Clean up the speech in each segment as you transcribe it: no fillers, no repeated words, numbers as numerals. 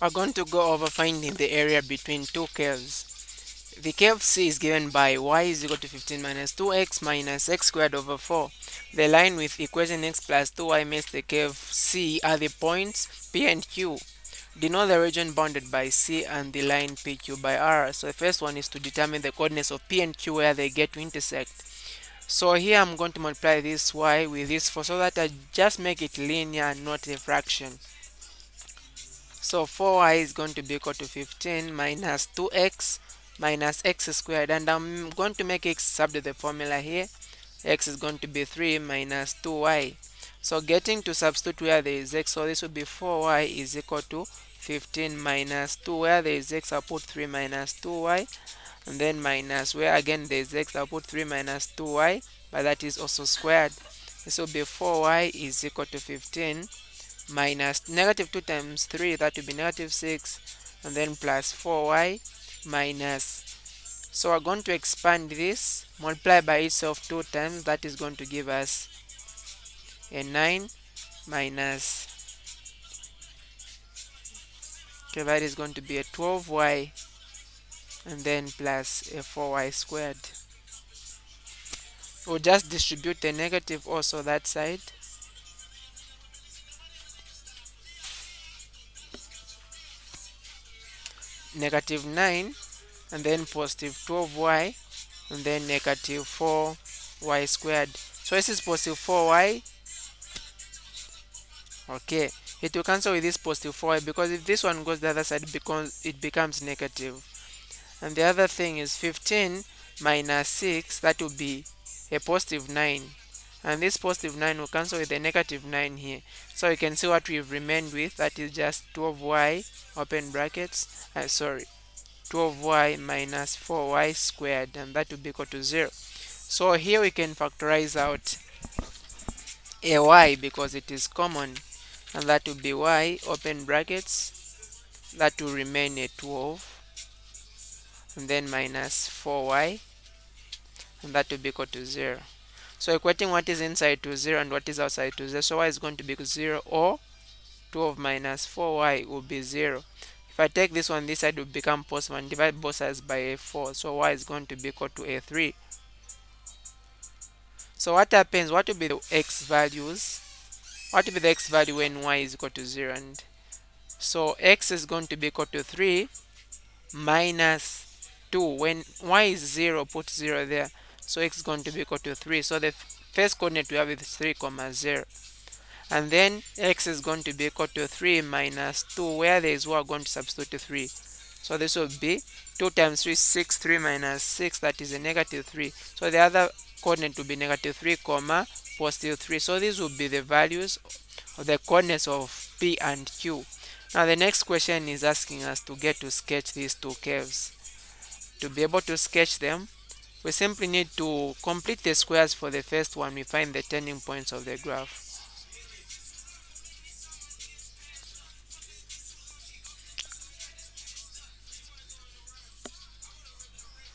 We're going to go over finding the area between two curves. The curve C is given by y is equal to 15 minus 2x minus x squared over 4. The line with equation x plus 2y makes the curve C are the points P and Q. Denote the region bounded by C and the line PQ by R. So the first one is to determine the coordinates of P and Q where they get to intersect. So here I'm going to multiply this y with this 4 so that I just make it linear and not a fraction. So 4y is going to be equal to 15 minus 2x minus x squared, and I'm going to make x substitute the formula here. X is going to be 3 minus 2y. So getting to substitute where there is x, so this will be 4y is equal to 15 minus 2. Where there is x, I'll put 3 minus 2y, and then minus where again there is x, I'll put 3 minus 2y, but that is also squared. This will be 4y is equal to 15 minus negative 2 times 3, that will be negative 6, and then plus 4y minus. So we're going to expand this, multiply by itself 2 times, that is going to give us a 9 minus, okay, that is going to be a 12y, and then plus a 4y squared. We'll just distribute the negative also that side. Negative 9 and then positive 12y and then negative 4y squared. So this is positive 4y. Okay, it will cancel with this positive 4y because if this one goes the other side it becomes negative. And the other thing is 15 minus 6, that will be a positive 9. And this positive 9 will cancel with the negative 9 here. So you can see what we've remained with, that is just 12y, open brackets, 12y minus 4y squared, and that will be equal to 0. So here we can factorize out a y because it is common, and that will be y, open brackets, that will remain a 12, and then minus 4y, and that will be equal to 0. So equating what is inside to 0 and what is outside to 0, so y is going to be 0, or 12 minus 4y will be 0. If I take this one, this side will become positive and divide both sides by a 4, so y is going to be equal to a 3. So what happens, what will be the x values? What will be the x value when y is equal to 0? And so x is going to be equal to 3 minus 2. When y is 0, put 0 there. So x is going to be equal to 3. So the first coordinate we have is 3, 0. And then x is going to be equal to 3 minus 2. Where there is 1, we're going to substitute 3. So this will be 2 times 3, 6. 3 minus 6, that is a negative 3. So the other coordinate will be negative 3, positive 3. So these will be the values of the coordinates of P and Q. Now the next question is asking us to get to sketch these two curves. To be able to sketch them, we simply need to complete the squares for the first one. We find the turning points of the graph.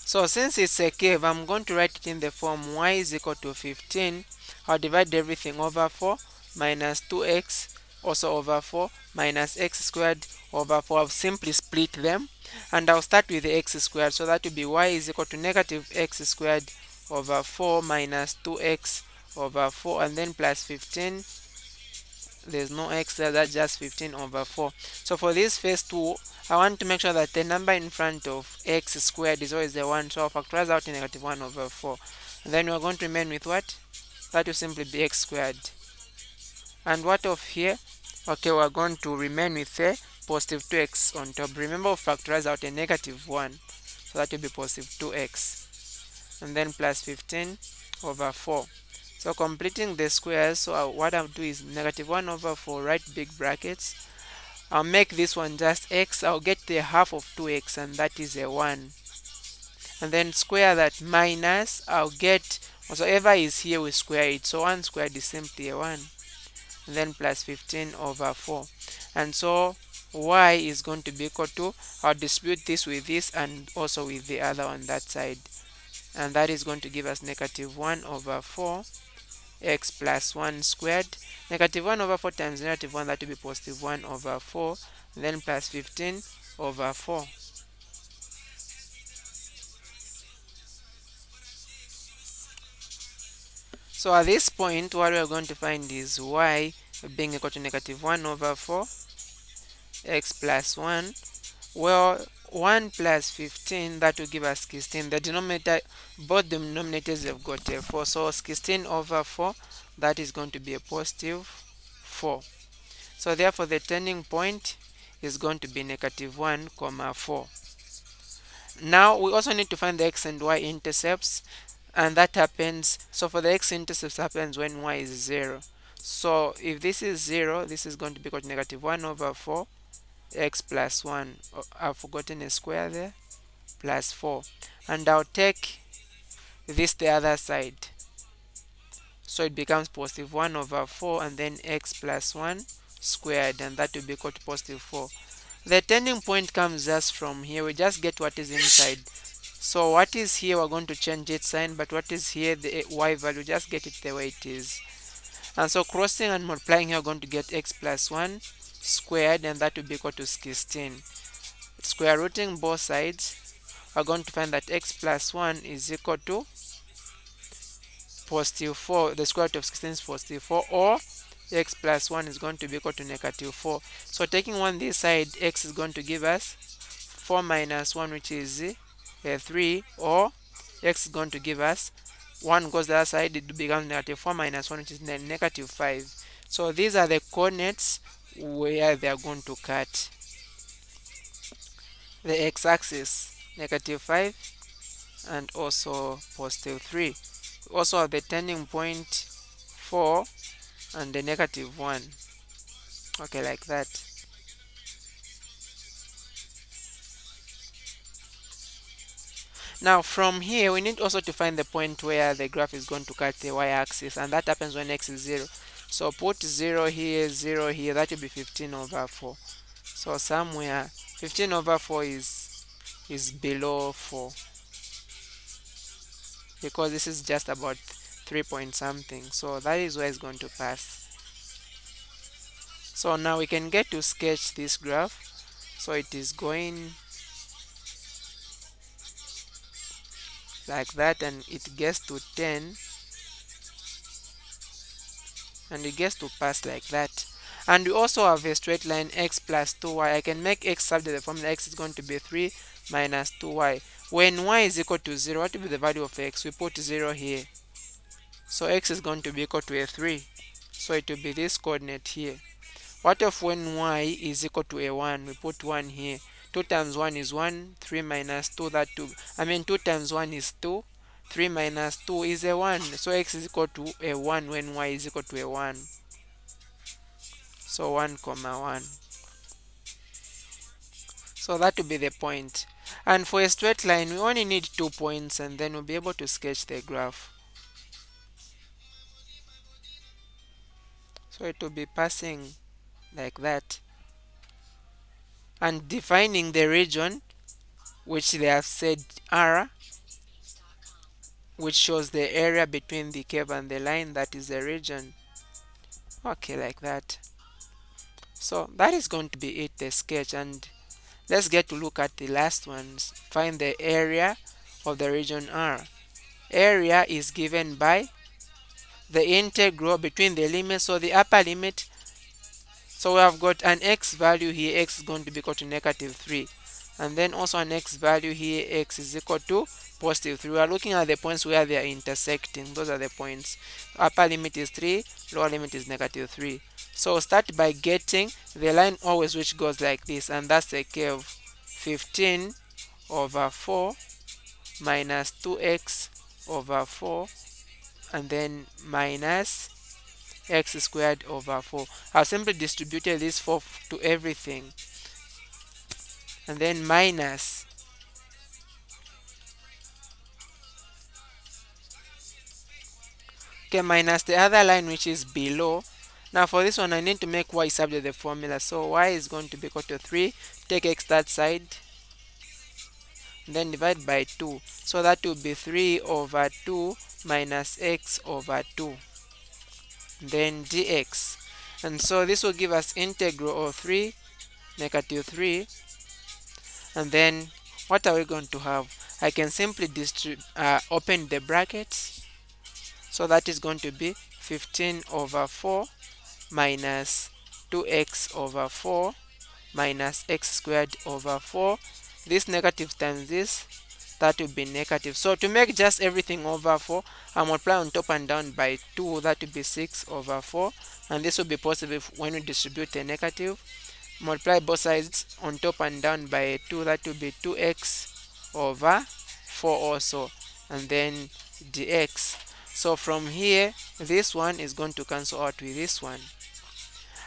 So since it's a curve, I'm going to write it in the form y is equal to 15. I'll divide everything over 4 minus 2x also over 4 minus x squared over 4. I'll simply split them, and I'll start with the x squared. So that will be y is equal to negative x squared over 4 minus 2x over 4, and then plus 15. There's no x there, that's just 15 over 4. So for this first two, I want to make sure that the number in front of x squared is always the 1, so I'll factorize out a negative 1 over 4. And then we're going to remain with what? That will simply be x squared. And what of here? Okay, we're going to remain with a positive 2x on top. Remember, we factorize out a negative 1, so that will be positive 2x. And then plus 15 over 4. So completing the squares, so what I'll do is negative 1 over 4, write big brackets. I'll make this one just x. I'll get the half of 2x, and that is a 1. And then square that minus, I'll get whatsoever is here, we square it. So 1 squared is simply a 1. And then plus 15 over 4. And so y is going to be equal to, I'll distribute this with this and also with the other on that side. And that is going to give us negative 1 over 4 x plus 1 squared. Negative 1 over 4 times negative 1, that will be positive 1 over 4. then plus 15 over 4. So at this point, what we are going to find is y being equal to negative 1 over 4 x plus 1. Well, 1 plus 15, that will give us 16. The denominator, both denominators have got a 4, so 16 over 4, that is going to be a positive 4. So therefore the turning point is going to be negative 1 comma 4. Now we also need to find the x and y intercepts, and that happens, so for the x-intercepts happens when y is 0. So if this is 0, this is going to be equal to negative 1 over 4 x plus 1. Oh, I've forgotten a square there, plus 4. And I'll take this the other side. So it becomes positive 1 over 4 and then x plus 1 squared, and that will be equal to positive 4. The turning point comes just from here. We just get what is inside. So what is here, we're going to change its sign, but what is here, the y value, just get it the way it is. And so crossing and multiplying here, we're going to get x plus 1 squared, and that will be equal to 16. Square rooting both sides, we're going to find that x plus 1 is equal to positive 4. The square root of 16 is positive 4, or x plus 1 is going to be equal to negative 4. So taking 1 this side, x is going to give us 4 minus 1, which is 3, or x is going to give us 1 goes the other side, it becomes negative 4 minus 1, which is negative 5. So these are the coordinates where they are going to cut. The x-axis, negative 5 and also positive 3. We also have the turning point 4 and the negative 1. Okay, like that. Now from here, we need also to find the point where the graph is going to cut the y-axis, and that happens when x is 0. So put 0 here, 0 here, that will be 15 over 4. So somewhere 15 over 4 is below 4, because this is just about 3 point something. So that is where it's going to pass. So now we can get to sketch this graph. So it is going like that, and it gets to 10, and it gets to pass like that. And we also have a straight line x plus 2y. I can make x subject the formula. X is going to be 3 minus 2y. When y is equal to 0, what will be the value of x? We put 0 here. So x is going to be equal to a 3. So it will be this coordinate here. What if when y is equal to a 1? We put 1 here. 2 times 1 is 1. 3 minus 2, that 2. 2 times 1 is 2. 3 minus 2 is a 1. So x is equal to a 1 when y is equal to a 1. So 1 comma 1. So that will be the point. And for a straight line, we only need 2 points, and then we'll be able to sketch the graph. So it will be passing like that, and defining the region which they have said R, which shows the area between the curve and the line, that is the region. Okay, like that. So that is going to be it, the sketch, and let's get to look at the last ones. Find the area of the region R. Area is given by the integral between the limits, so the upper limit. So we have got an x value here, x is going to be equal to negative 3, and then also an x value here, x is equal to positive 3. We are looking at the points where they are intersecting. Those are the points. Upper limit is 3, lower limit is negative 3. So start by getting the line always which goes like this, and that's the curve 15 over 4 minus 2x over 4, and then minus x squared over 4. I've simply distributed this 4 to everything, and then minus minus the other line which is below. Now for this one, I need to make y subject the formula, so y is going to be equal to 3, take x that side, then divide by 2, so that will be 3 over 2 minus x over 2, then dx. And so this will give us integral of 3 negative 3, and then what are we going to have? I can simply open the brackets, so that is going to be 15 over 4 minus 2x over 4 minus x squared over 4. This negative times this, that will be negative. So to make just everything over 4, I multiply on top and down by 2, that will be 6 over 4. And this will be possible when we distribute a negative. Multiply both sides on top and down by 2, that will be 2x over 4 also, and then dx. So from here, this one is going to cancel out with this one,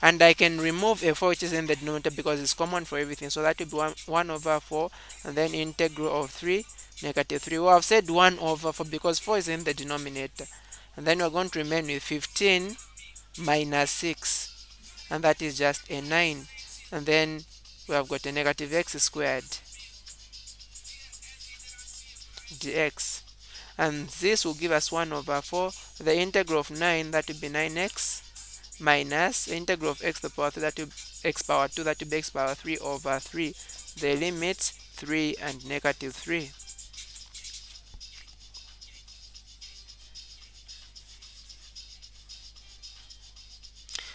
and I can remove a 4 which is in the denominator because it's common for everything. So that will be 1 over 4, and then integral of 3, negative 3. Well, I've said 1 over 4 because 4 is in the denominator. And then we're going to remain with 15 minus 6, and that is just a 9. And then we have got a negative x squared dx. And this will give us 1 over 4. The integral of 9, that will be 9x, minus the integral of x to the power 3, that will x power 2, that will be x power 3 over 3. The limits 3 and negative 3.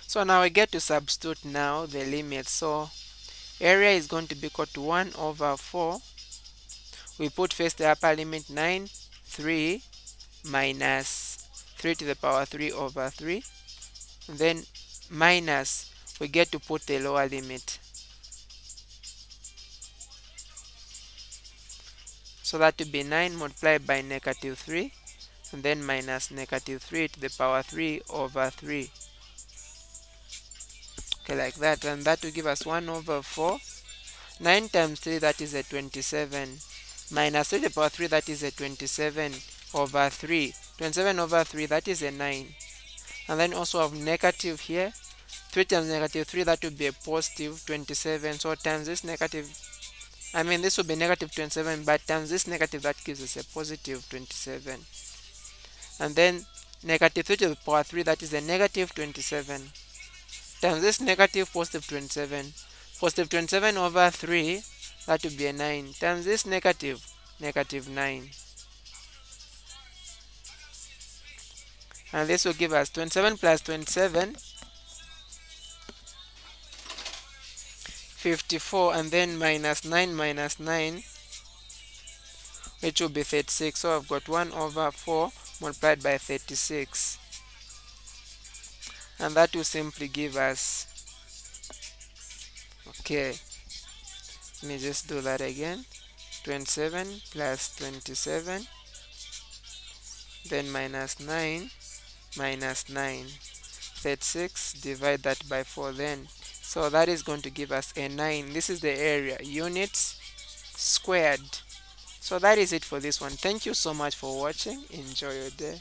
So now we get to substitute now the limits. So area is going to be equal to 1 over 4. We put first the upper limit 9, 3 minus 3 to the power 3 over 3. And then minus, we get to put the lower limit. So that will be 9 multiplied by negative 3, and then minus negative 3 to the power 3 over 3. Okay, like that. And that will give us 1 over 4. 9 times 3, that is a 27. Minus 3 to the power 3, that is a 27 over 3. 27 over 3, that is a 9. And then also have negative here. 3 times negative 3, that will be a positive 27. So times this negative, this will be negative 27, but times this negative, that gives us a positive 27. And then negative 3 to the power 3, that is a negative 27. Times this negative positive 27. Positive 27 over 3, that will be a 9. Times this negative, negative 9. And this will give us 27 plus 27, 54, and then minus 9 minus 9, which will be 36. So I've got 1 over 4 multiplied by 36. And that will simply give us, okay, let me just do that again. 27 plus 27, then minus 9 minus 9. 36, divide that by 4 then. So that is going to give us a 9. This is the area, units squared. So that is it for this one. Thank you so much for watching. Enjoy your day.